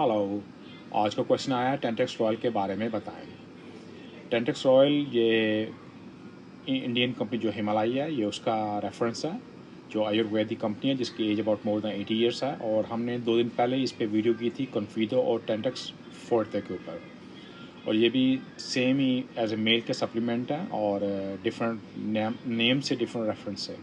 Hello. आज का question आया टेंटेक्स रॉयल के बारे में बताएं। टेंटेक्स रॉयल ये इंडियन कंपनी जो हिमालय है, ये उसका रेफरेंस है, जो आयुर्वेदिक कंपनी है जिसकी age about more than 80 years है। और हमने 2 दिन पहले इस पे वीडियो की थी कॉन्फिडो और टेंटेक्स फोर्टे के ऊपर। और ये भी सेम ही एज ए मेल के सप्लीमेंट है और डिफरेंट नेम से डिफरेंट रेफरेंस है।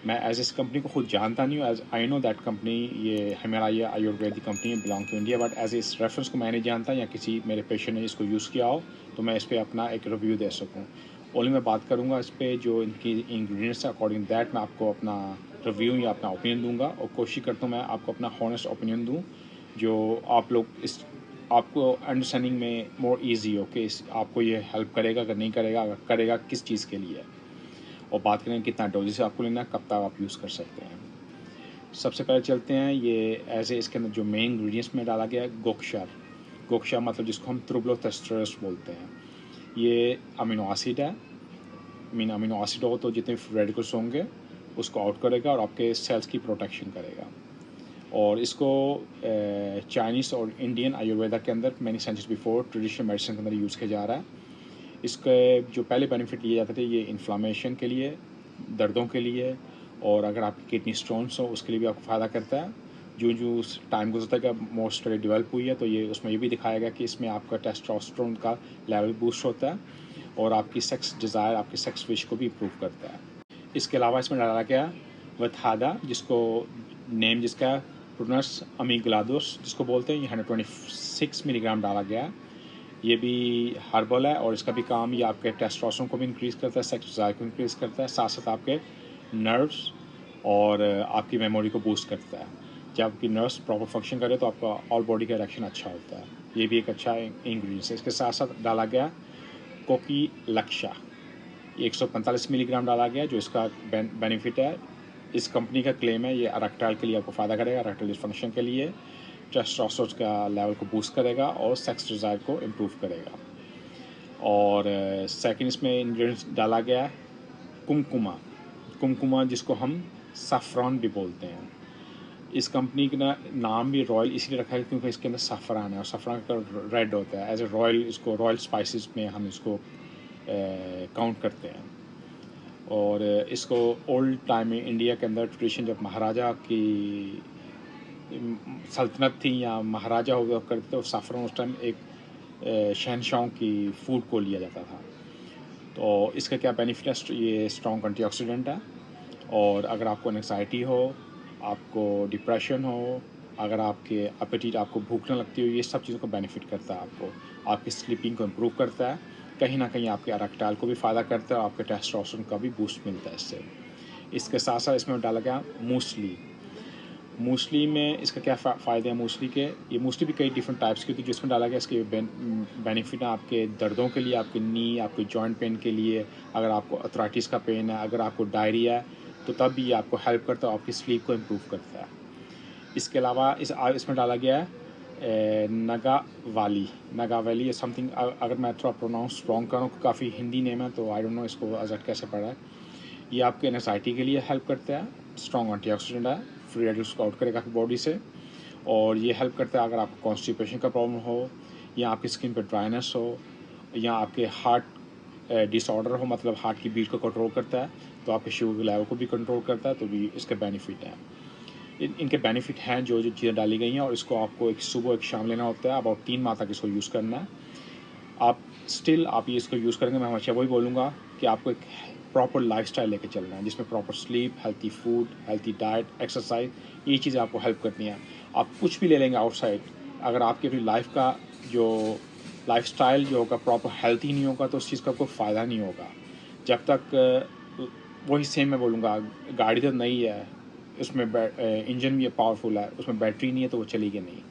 मैं एज इस कंपनी को खुद जानता नहीं हूँ, as I know that company ये Himalaya Ayurvedic company belong to India, but as इस रेफरेंस को मैं नहीं जानता या किसी मेरे पेशेंट ने इसको यूज़ किया हो तो मैं इस पर अपना एक रिव्यू दे सकूँ। ओनली मैं बात करूँगा इस पर जो इनकी इंग्रेडिएंट्स है, अकॉर्डिंग दैट मैं आपको अपना रिव्यू या अपना ओपिनियन दूंगा और कोशिश करता हूँ मैं आपको अपना हॉनेस्ट ओपिनियन दूँ जो आप लोग इस आपको अंडरस्टैंडिंग में मोर ईजी हो कि आपको ये हेल्प करेगा अगर नहीं करेगा, अगर करेगा किस चीज़ के लिए। और बात करें कितना डोजेस आपको लेना है, कब तक आप यूज़ कर सकते हैं। सबसे पहले चलते हैं ये एज ए इसके अंदर जो मेन इंग्रेडिएंट्स में डाला गया है गोक्षार। गोक्षार मतलब जिसको हम ट्रुब्लोथेस्टरस बोलते हैं। ये अमीनो एसिड है। अमीनो एसिड हो तो जितने रेडिकल्स होंगे उसको आउट करेगा और आपके सेल्स की प्रोटेक्शन करेगा। और इसको चाइनीज़ और इंडियन आयुर्वेदा के अंदर many centuries before traditional medicine के अंदर यूज़ किया जा रहा है। इसके जो पहले बेनिफिट लिए जाते थे ये इन्फ्लामेशन के लिए, दर्दों के लिए, और अगर आपकी किडनी स्टोन्स हो उसके लिए भी आपको फ़ायदा करता है। जो जो टाइम गुजरता गया मोर स्टडी डेवलप हुई है तो ये उसमें ये भी दिखाया गया कि इसमें आपका टेस्टोस्टेरोन का लेवल बूस्ट होता है और आपकी सेक्स डिज़ायर, आपकी सेक्स विश को भी इम्प्रूव करता है। इसके अलावा इसमें डाला गया वथादा, जिसको नेम जिसका प्रोनस अमीगलाडोस जिसको बोलते हैं, ये 126 मिलीग्राम डाला गया। ये भी हर्बल है और इसका भी काम ये आपके टेस्टोस्टेरोन को भी इंक्रीज़ करता है, सेक्स डिज़ायर को इंक्रीज़ करता है, साथ साथ आपके नर्व्स और आपकी मेमोरी को बूस्ट करता है। जब आपकी नर्व्स प्रॉपर फंक्शन करे तो आपका ऑल बॉडी का रिएक्शन अच्छा होता है। ये भी एक अच्छा इंग्रेडिएंट्स है। इसके साथ साथ डाला गया कोकी लक्षा, 145 मिलीग्राम डाला गया। जो इसका बेनिफिट है, इस कंपनी का क्लेम है ये अरेक्टाइल के लिए आपको फ़ायदा करेगा, अरेक्टाइल डिस्फंक्शन के लिए, टेस्टोस्टेरोन का लेवल को बूस्ट करेगा और सेक्स डिज़ायर को इम्प्रूव करेगा। और सेकंड इसमें इंग्रेडिएंट्स डाला गया है कुमकुमा। कुमकुमा जिसको हम सफ़रान भी बोलते हैं। इस कंपनी का नाम भी रॉयल इसलिए रखा है क्योंकि इसके अंदर सफ़रान है और सफ़रान का रेड होता है। एज ए रॉयल, इसको रॉयल स्पाइसेस में हम इसको काउंट करते हैं। और इसको ओल्ड टाइम में इंडिया के अंदर ट्रेडिशन, जब महाराजा की सल्तनत थी या महाराजा हुआ करते तो सफ़रान उस टाइम एक शहनशाहों की फूड को लिया जाता था। तो इसका क्या बेनिफिट है, ये स्ट्रॉन्ग एंटीऑक्सीडेंट है। और अगर आपको एंग्जाइटी हो, आपको डिप्रेशन हो, अगर आपके एपेटाइट, आपको भूख न लगती हो, ये सब चीज़ों को बेनिफिट करता है। आपको आपकी स्लीपिंग को इम्प्रूव करता है, कहीं ना कहीं आपके अरेक्टाइल को भी फ़ायदा करता है, आपके टेस्टोस्टेरोन का भी बूस्ट मिलता है इससे। इसके साथ साथ इसमें डाला गया मूसली। मूसली में इसका क्या फ़ायदे हैं मूसली के, ये मूसली भी कई डिफरेंट टाइप्स की होती है। जिसमें डाला गया इसके बेनिफिट है आपके दर्दों के लिए, आपके नी, आपके जॉइंट पेन के लिए, अगर आपको अर्थराइटिस का पेन है, अगर आपको डायरिया है तो तब भी ये आपको हेल्प करता है, आपकी स्लीप को इम्प्रूव करता है। इसके अलावा इसमें डाला गया है नगावाली। नगावैली या समथिंग, अगर मैं थोड़ा प्रोनाउंस रॉन्ग करूँ, काफ़ी हिंदी नेम है तो आई डोंट नो इसको अजट कैसे पढ़ा है। ये आपके एंग्जाइटी के लिए हेल्प करता है, स्ट्रॉन्ग एंटीऑक्सीडेंट है, फ्री रेडिकल्स को आउट करेगा आपकी बॉडी से। और ये हेल्प करता है अगर आपको कॉन्स्टिपेशन का प्रॉब्लम हो, या आपकी स्किन पर ड्राइनेस हो, या आपके हार्ट डिसऑर्डर हो, मतलब हार्ट की बीट को कंट्रोल करता है, तो आपके शुगर लेवल को भी कंट्रोल करता है, तो भी इसके बेनिफिट हैं। इनके बेनिफिट हैं जो जो चीज़ें डाली गई हैं, और इसको आपको एक सुबह एक शाम लेना होता है। अबाउट 3 माह तक इसको यूज़ करना है। आप ये इसको यूज़ करेंगे, मैं हमेशा वही बोलूँगा कि आपको एक प्रॉपर लाइफस्टाइल लेके चलना है जिसमें proper sleep, healthy food, healthy diet, exercise, ये चीज़ें आपको हेल्प करनी है। आप कुछ भी ले लेंगे आउटसाइड, अगर आपकी अपनी लाइफ का जो लाइफस्टाइल जो होगा प्रॉपर हेल्थी नहीं होगा तो उस चीज़ का आपको फ़ायदा नहीं होगा। जब तक वही सेम मैं बोलूँगा, गाड़ी तो नई है, उसमें इंजन भी पावरफुल है, उसमें बैटरी नहीं है तो वो चलेगी नहीं।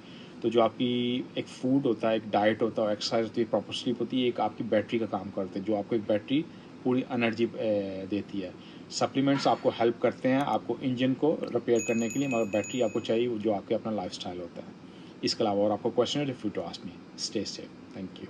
तो जो आपकी एक फूड होता है, एक डाइट होता है, एक्सरसाइज होती है, प्रॉपर स्लीप होती है, एक आपकी बैटरी का काम करते हैं, जो आपको एक बैटरी पूरी एनर्जी देती है। सप्लीमेंट्स आपको हेल्प करते हैं आपको इंजन को रिपेयर करने के लिए, मगर बैटरी आपको चाहिए जो आपके अपना लाइफस्टाइल होता है। इसके अलावा और आपको क्वेश्चन है, if you to ask me, stay safe, thank you.